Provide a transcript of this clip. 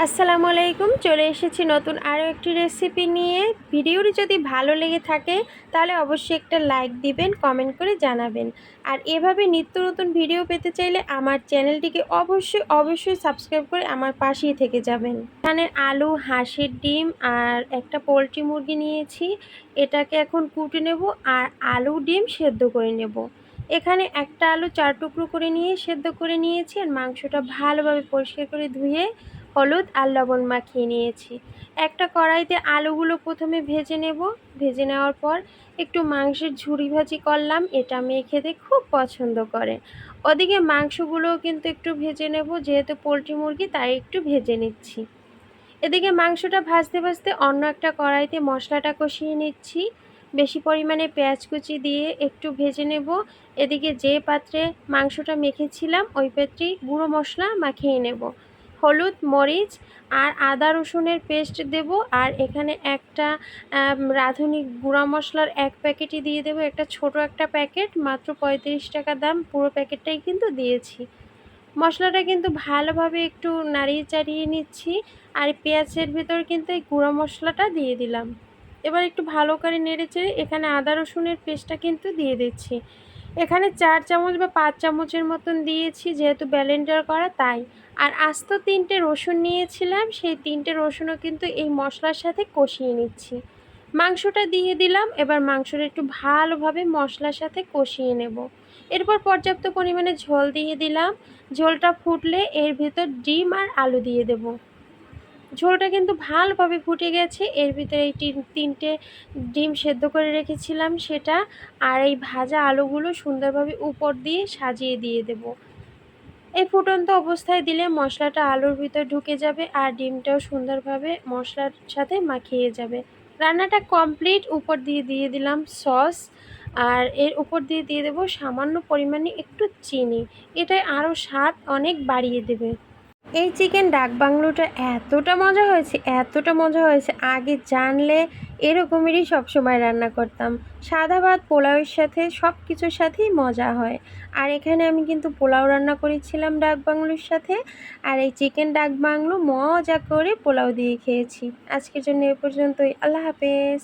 আসসালামু আলাইকুম। চলে এসেছি নতুন আরও একটি রেসিপি নিয়ে। ভিডিওটি যদি ভালো লেগে থাকে তাহলে অবশ্যই একটা লাইক দিবেন, কমেন্ট করে জানাবেন। আর এভাবে নিত্য নতুন ভিডিও পেতে চাইলে আমার চ্যানেলটিকে অবশ্যই সাবস্ক্রাইব করে আমার পাশেই থেকে যাবেন। এখানে আলু, হাঁসের ডিম আর একটা পোলট্রি মুরগি নিয়েছি। এটাকে এখন কুটে নেব আর আলু ডিম সেদ্ধ করে নেব। এখানে একটা আলু 4 টুকরো করে নিয়ে সেদ্ধ করে নিয়েছি আর মাংসটা ভালোভাবে পরিষ্কার করে ধুয়ে হলুদ আর লবণ মাখিয়ে নিয়েছি। একটা কড়াইতে আলুগুলো প্রথমে ভেজে নেব। ভেজে নেওয়ার পর একটু মাংসের ঝুরি ভাজি করলাম, এটা মেয়ে খেতে খুব পছন্দ করে। ওদিকে মাংসগুলোও কিন্তু একটু ভেজে নেব, যেহেতু পোলট্রি মুরগি তাই একটু ভেজে নিচ্ছি। এদিকে মাংসটা ভাজতে ভাজতে অন্য একটা কড়াইতে মশলাটা কষিয়ে নিচ্ছি। বেশি পরিমাণে পেঁয়াজ কুচি দিয়ে একটু ভেজে নেব। এদিকে যে পাত্রে মাংসটা মেখেছিলাম ওই পাত্রেই গুঁড়ো মশলা মাখিয়ে নেব। হলুদ, মরিচ আর আদা রসুনের পেস্ট দেব। আর এখানে একটা রাঁধুনি গুঁড়া মশলার এক প্যাকেটই দিয়ে দেব, একটা ছোট একটা প্যাকেট, মাত্র 35 টাকা দাম। পুরো প্যাকেটটাই কিন্তু দিয়েছি। মশলাটা কিন্তু ভালোভাবে একটু নাড়িয়ে চাড়িয়ে নিচ্ছি। আর পেঁয়াজের ভেতর কিন্তু এই গুঁড়ো মশলাটা দিয়ে দিলাম। এবার একটু ভালো করে নেড়ে চেড়ে এখানে আদা রসুনের পেস্টটা কিন্তু দিয়ে দিচ্ছি। এখানে 4 চামচ বা 5 চামচের মতন দিয়েছি, যেহেতু ব্লেন্ডার করা তাই। আর আস্ত 3টে রসুন নিয়েছিলাম, সেই 3টে রসুনও কিন্তু এই মশলার সাথে কষিয়ে নিচ্ছি। মাংসটা দিয়ে দিলাম। এবার মাংসটা একটু ভালোভাবে মশলার সাথে কষিয়ে নেব। এরপর পর্যাপ্ত পরিমাণে ঝোল দিয়ে দিলাম। ঝোলটা ফুটলে এর ভিতর ডিম আর আলু দিয়ে দেব। ঝোলটা কিন্তু ভালোভাবে ফুটে গেছে। এর ভিতরে এই 3টে ডিম সেদ্ধ করে রেখেছিলাম সেটা, আর এই ভাজা আলুগুলো সুন্দরভাবে উপর দিয়ে সাজিয়ে দিয়ে দেব। এই ফুটন্ত অবস্থায় দিলে মশলাটা আলুর ভিতর ঢুকে যাবে আর ডিমটাও সুন্দরভাবে মশলার সাথে মাখিয়ে যাবে। রান্নাটা কমপ্লিট। উপর দিয়ে দিয়ে দিলাম সস, আর এর উপর দিয়ে দিয়ে দেবো সামান্য পরিমাণে একটু চিনি। এটাই আরও স্বাদ অনেক বাড়িয়ে দেবে। এই চিকেন ডাক বাংলোটা এতটা মজা হয়েছে, আগে জানলে এরকমেরই সবসময় রান্না করতাম। সাদা ভাত পোলাওয়ের সাথে সব কিছুর সাথেই মজা হয়। আর এখানে আমি কিন্তু পোলাও রান্না করেছিলাম ডাক বাংলোর সাথে, আর এই চিকেন ডাক বাংলো মজা করে পোলাও দিয়ে খেয়েছি। আজকের জন্য এ পর্যন্তই। আল্লাহ হাফেজ।